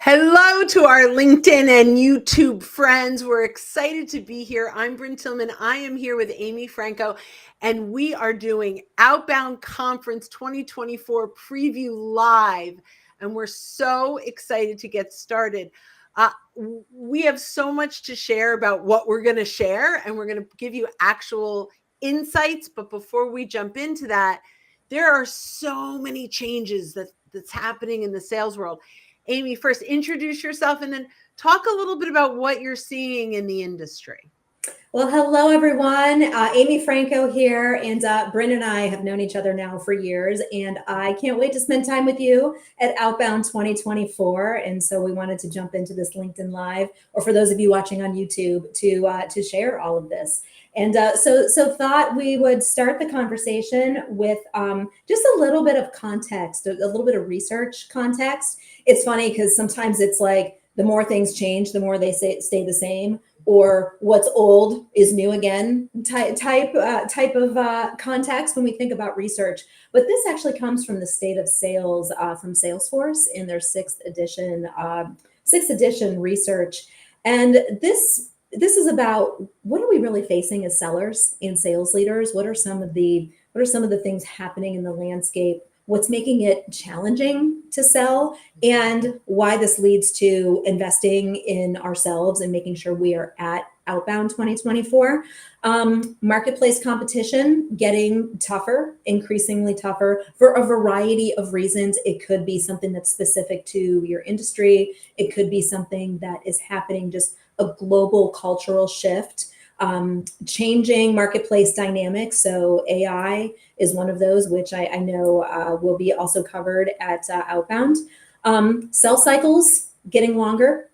Hello to our LinkedIn and YouTube friends. We're excited to be here. I'm Brynne Tillman. I am here with Amy Franko, and we are doing Outbound Conference 2024 preview live. And we're so excited to get started. We have so much to share about what we're going to share, and we're going to give you actual insights. But before we jump into that, there are so many changes that's happening in the sales world. Amy, first introduce yourself and then talk a little bit about what you're seeing in the industry. Well, hello, everyone. Amy Franko here, and Brynne and I have known each other now for years, and I can't wait to spend time with you at Outbound 2024. And so we wanted to jump into this LinkedIn Live, or for those of you watching on YouTube, to share all of this. And so thought we would start the conversation with just a little bit of context, a little bit of research context. It's funny because sometimes it's like the more things change, the more they stay the same, or what's old is new again type of context when we think about research. But this actually comes from the State of Sales from Salesforce in their sixth edition research. And this is about what are we really facing as sellers and sales leaders? What are some of the things happening in the landscape? What's making it challenging to sell, and why this leads to investing in ourselves and making sure we are at Outbound 2024. Marketplace competition getting tougher, increasingly tougher for a variety of reasons. It could be something that's specific to your industry. It could be something that is happening, just a global cultural shift. Changing marketplace dynamics. So AI is one of those, which I know will be also covered at Outbound. Sales cycles getting longer,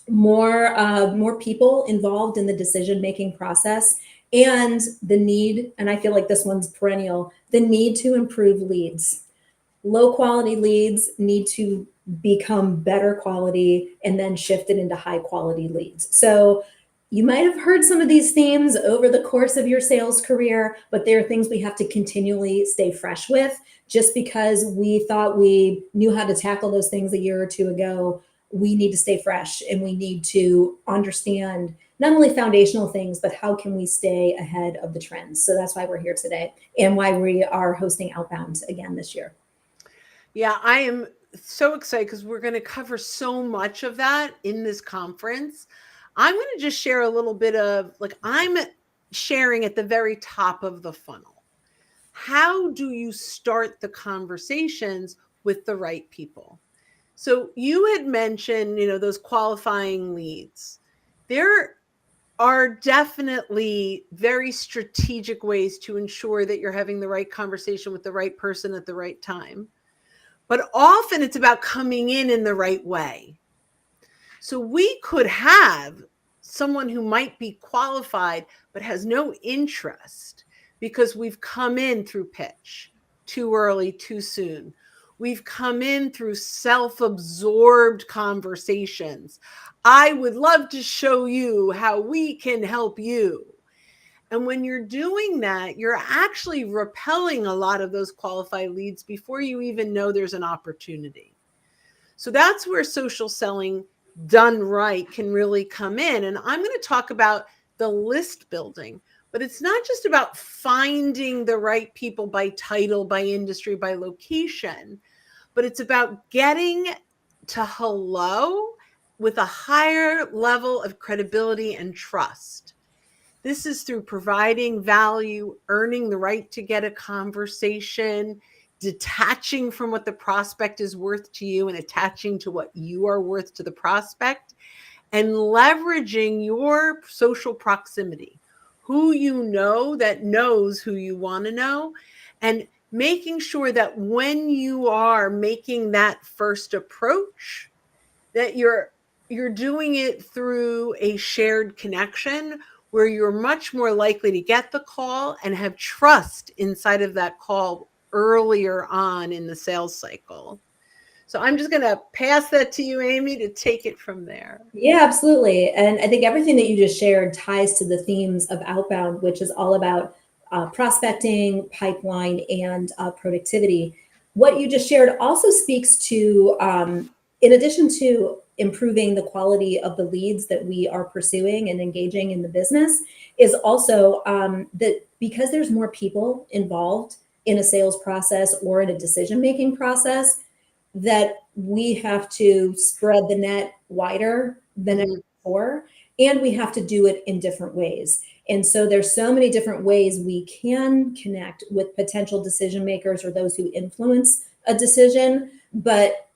more people involved in the decision-making process, and the need, and I feel like this one's perennial, the need to improve leads. Low quality leads need to become better quality and then shifted into high quality leads. So you might have heard some of these themes over the course of your sales career, but there are things we have to continually stay fresh with. Just because we thought we knew how to tackle those things a year or two ago, we need to stay fresh, and we need to understand not only foundational things, but how can we stay ahead of the trends. So that's why we're here today, and why we are hosting Outbound again this year. Yeah, I am so excited because we're going to cover so much of that in this conference. I'm going to just share a little bit of, like, I'm sharing at the very top of the funnel. How do you start the conversations with the right people? So you had mentioned, those qualifying leads. There are definitely very strategic ways to ensure that you're having the right conversation with the right person at the right time. But often it's about coming in the right way. So we could have someone who might be qualified but has no interest because we've come in through pitch too early, too soon. We've come in through self-absorbed conversations. I would love to show you how we can help you. And when you're doing that, you're actually repelling a lot of those qualified leads before you even know there's an opportunity. So that's where social selling done right can really come in. And I'm going to talk about the list building, but it's not just about finding the right people by title, by industry, by location, but it's about getting to hello with a higher level of credibility and trust. This is through providing value, earning the right to get a conversation, detaching from what the prospect is worth to you and attaching to what you are worth to the prospect, and leveraging your social proximity, who you know that knows who you want to know, and making sure that when you are making that first approach, that you're doing it through a shared connection where you're much more likely to get the call and have trust inside of that call earlier on in the sales cycle. So I'm just going to pass that to you, Amy, to take it from there. Yeah, absolutely. And I think everything that you just shared ties to the themes of Outbound, which is all about prospecting, pipeline, and productivity. What you just shared also speaks to in addition to improving the quality of the leads that we are pursuing and engaging in the business, is also that because there's more people involved in a sales process or in a decision making process, that we have to spread the net wider than ever Mhm. before, and we have to do it in different ways. And so there's so many different ways we can connect with potential decision makers or those who influence a decision. But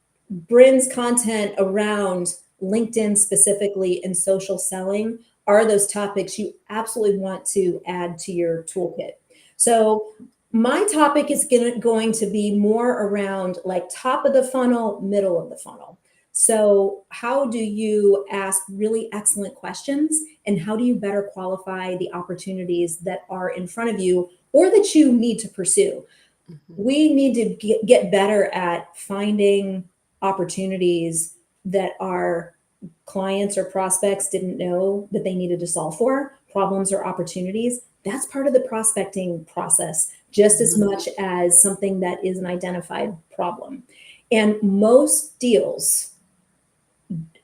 Brynne's content around LinkedIn specifically and social selling are those topics you absolutely want to add to your toolkit. So my topic is going to be more around like top of the funnel, middle of the funnel. So how do you ask really excellent questions, and how do you better qualify the opportunities that are in front of you or that you need to pursue? Mhm. We need to get better at finding opportunities that our clients or prospects didn't know that they needed to solve for, problems or opportunities. That's part of the prospecting process, just as Mhm. much as something that is an identified problem. And most deals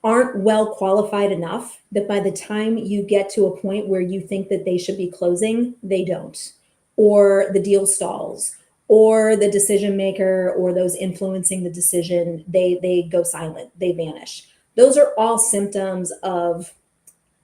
aren't well qualified enough that by the time you get to a point where you think that they should be closing, they don't, or the deal stalls, or the decision maker or those influencing the decision, they go silent, they vanish. Those are all symptoms of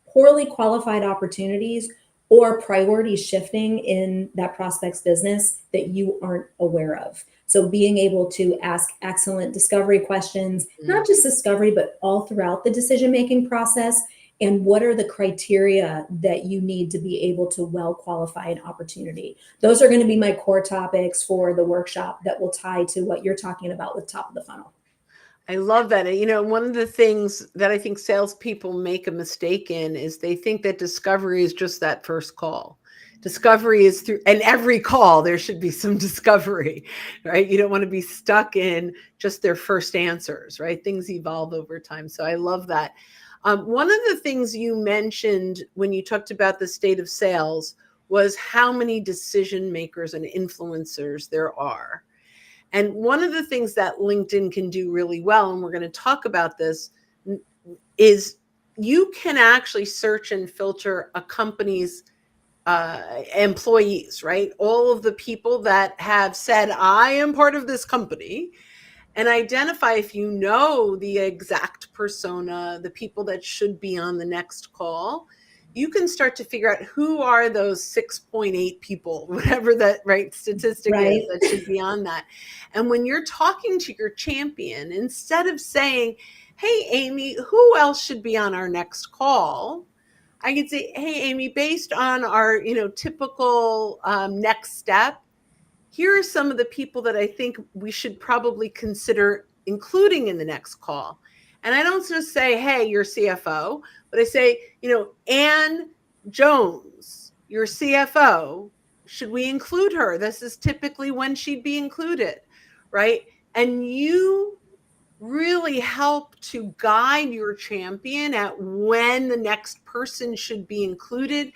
poorly qualified opportunities or priorities shifting in that prospect's business that you aren't aware of. So being able to ask excellent discovery questions, Mhm. not just discovery, but all throughout the decision making process. And what are the criteria that you need to be able to well qualify an opportunity? Those are going to be my core topics for the workshop that will tie to what you're talking about with top of the funnel. I love that. And, one of the things that I think salespeople make a mistake in is they think that discovery is just that first call. Discovery is through, and every call there should be some discovery, right? You don't want to be stuck in just their first answers, right? Things evolve over time. So I love that. One of the things you mentioned when you talked about the state of sales was how many decision makers and influencers there are. And one of the things that LinkedIn can do really well, and we're going to talk about this, is you can actually search and filter a company's employees, right? All of the people that have said, I am part of this company, and identify if you know the exact persona, the people that should be on the next call. You can start to figure out who are those 6.8 people, whatever that right statistic is Right. that should be on that. And when you're talking to your champion, instead of saying, hey, Amy, who else should be on our next call? I can say, hey, Amy, based on our, typical next step, here are some of the people that I think we should probably consider including in the next call. And I don't just say, hey, your CFO, but I say, Ann Jones, your CFO, should we include her? This is typically when she'd be included, right? And you really help to guide your champion at when the next person should be included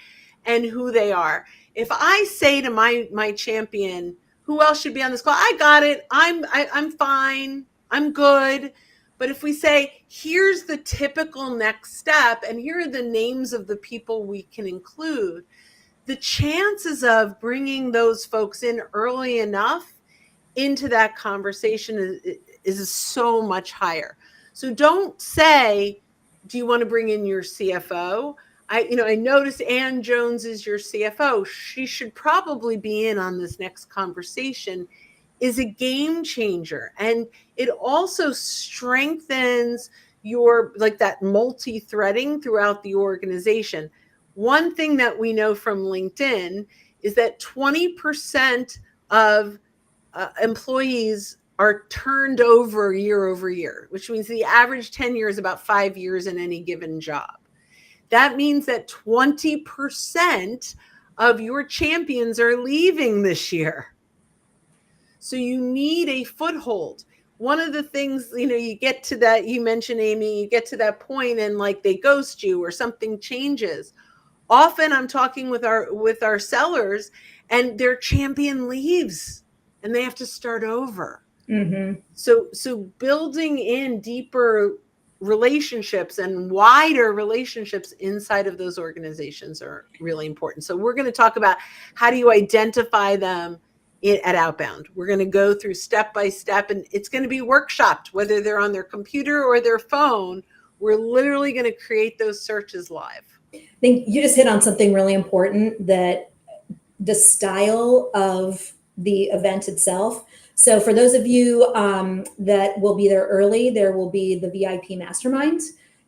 and who they are. If I say to my champion, who else should be on this call? I got it. I'm fine. I'm good. But if we say, here's the typical next step and here are the names of the people we can include, the chances of bringing those folks in early enough into that conversation is so much higher. So don't say, do you want to bring in your CFO? I noticed Ann Jones is your CFO. She should probably be in on this next conversation, is a game changer. And it also strengthens your like that multi-threading throughout the organization. One thing that we know from LinkedIn is that 20% of employees are turned over year, which means the average tenure is about 5 years in any given job. That means that 20% of your champions are leaving this year. So you need a foothold. One of the things, you get to that, you mentioned, Amy, you get to that point and like they ghost you or something changes. Often I'm talking with our sellers and their champion leaves and they have to start over. Mm-hmm. So building in deeper relationships and wider relationships inside of those organizations are really important. So we're going to talk about how do you identify them at Outbound. We're going to go through step by step, and it's going to be workshopped, whether they're on their computer or their phone. We're literally going to create those searches live. I think you just hit on something really important, that the style of the event itself. So for those of you that will be there early, there will be the VIP mastermind.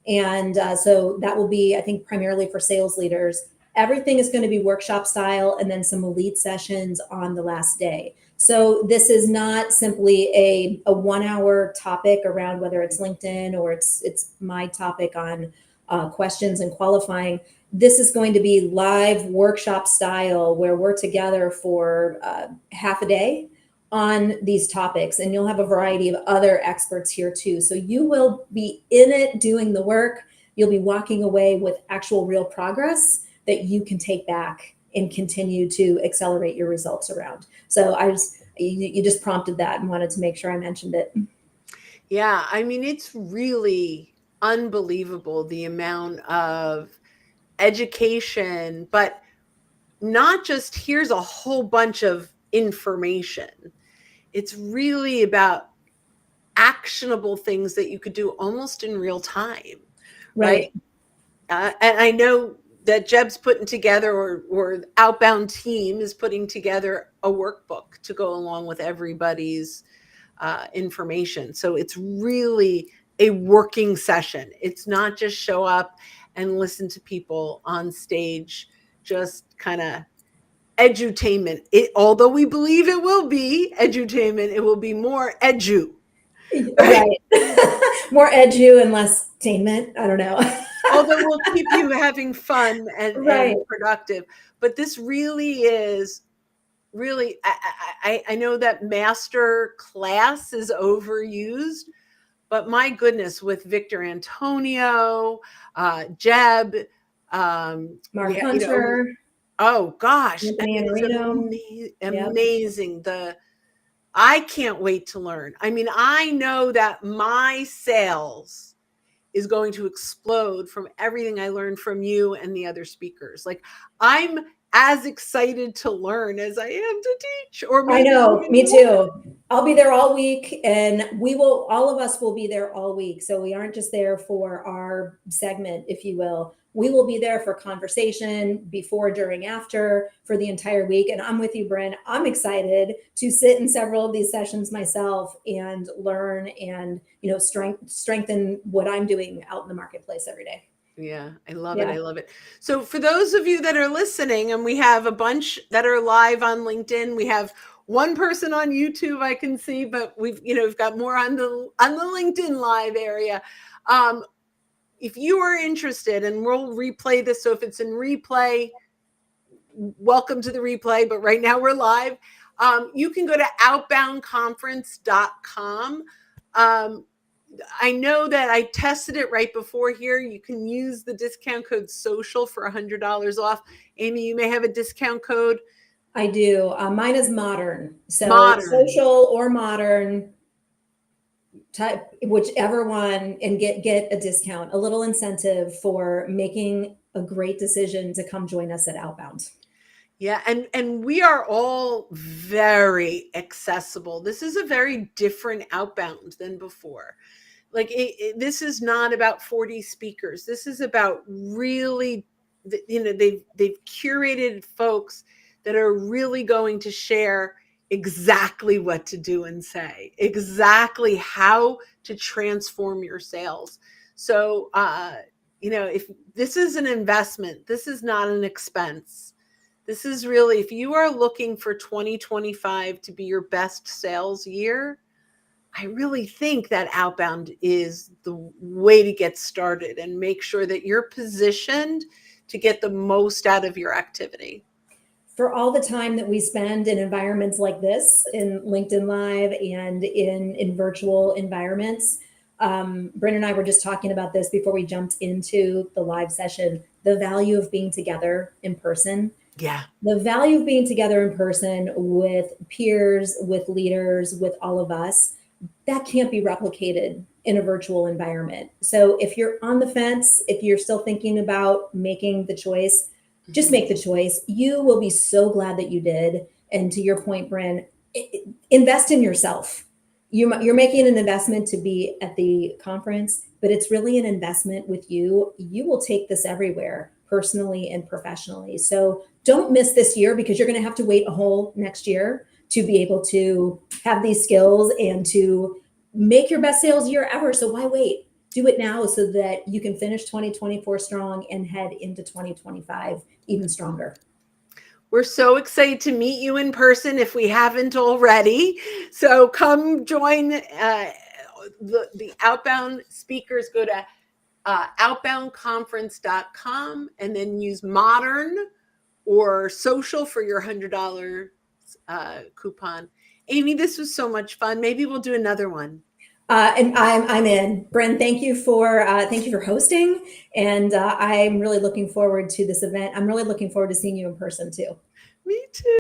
And so that will be, I think, primarily for sales leaders. Everything is going to be workshop style, and then some elite sessions on the last day. So this is not simply a 1 hour topic around whether it's LinkedIn or it's my topic on questions and qualifying. This is going to be live workshop style, where we're together for half a day on these topics, and you'll have a variety of other experts here too. So you will be in it doing the work. You'll be walking away with actual real progress that you can take back and continue to accelerate your results around. So you just prompted that and wanted to make sure I mentioned it. Yeah, I mean, it's really unbelievable the amount of education, but not just here's a whole bunch of information. It's really about actionable things that you could do almost in real time, right? Right. And I know that Jeb's putting together, or Outbound team is putting together a workbook to go along with everybody's information. So it's really a working session. It's not just show up and listen to people on stage, just kind of edutainment. Although we believe it will be edutainment, it will be more edu, right? Right. More edu and less attainment. I don't know. Although we'll keep you having fun Right. and productive. But this really is really, I know that master class is overused, but my goodness, with Victor Antonio, Jeb, Mark Hunter, oh gosh, I Anthony mean, it's Iannarino. Yep. amazing. I can't wait to learn. I mean, I know that my sales is going to explode from everything I learned from you and the other speakers. Like, I'm as excited to learn as I am to teach, or I maybe know, even me more. too. I'll be there all week, and all of us will be there all week. So we aren't just there for our segment, if you will. We will be there for conversation before, during, after, for the entire week. And I'm with you, Brynne. I'm excited to sit in several of these sessions myself and learn and, strengthen what I'm doing out in the marketplace every day. Yeah, I love it. Yeah. I love it. So for those of you that are listening, and we have a bunch that are live on LinkedIn, we have one person on YouTube I can see, but we've got more on the LinkedIn live area. If you are interested, and we'll replay this, so if it's in replay, welcome to the replay, but right now we're live. You can go to outboundconference.com. I know that I tested it right before here. You can use the discount code social for $100 off. Amy, you may have a discount code. I do. Mine is modern. So Modern. social or modern, type whichever one, and get a discount, a little incentive for making a great decision to come join us at Outbound. Yeah, and we are all very accessible. This is a very different Outbound than before. Like, this is not about 40 speakers. This is about really, they've curated folks that are really going to share exactly what to do and say, exactly how to transform your sales. So, if this is an investment, this is not an expense. This is really, if you are looking for 2025 to be your best sales year, I really think that Outbound is the way to get started and make sure that you're positioned to get the most out of your activity. For all the time that we spend in environments like this, in LinkedIn Live and in virtual environments, Brynne and I were just talking about this before we jumped into the live session, the value of being together in person. Yeah. The value of being together in person with peers, with leaders, with all of us, that can't be replicated in a virtual environment. So if you're on the fence, if you're still thinking about making the choice, just Mhm. make the choice. You will be so glad that you did. And to your point, Brynne, invest in yourself. You're making an investment to be at the conference, but it's really an investment with you. You will take this everywhere, personally and professionally. So don't miss this year, because you're going to have to wait a whole next year to be able to have these skills and to make your best sales year ever. So why wait? Do it now so that you can finish 2024 strong and head into 2025 even stronger. We're so excited to meet you in person if we haven't already. So come join the Outbound speakers. Go to outboundconference.com and then use modern or social for your $100 coupon. Amy, this was so much fun. Maybe we'll do another one. And I'm in. Brynne, thank you for hosting, and I'm really looking forward to this event. I'm really looking forward to seeing you in person too. Me too.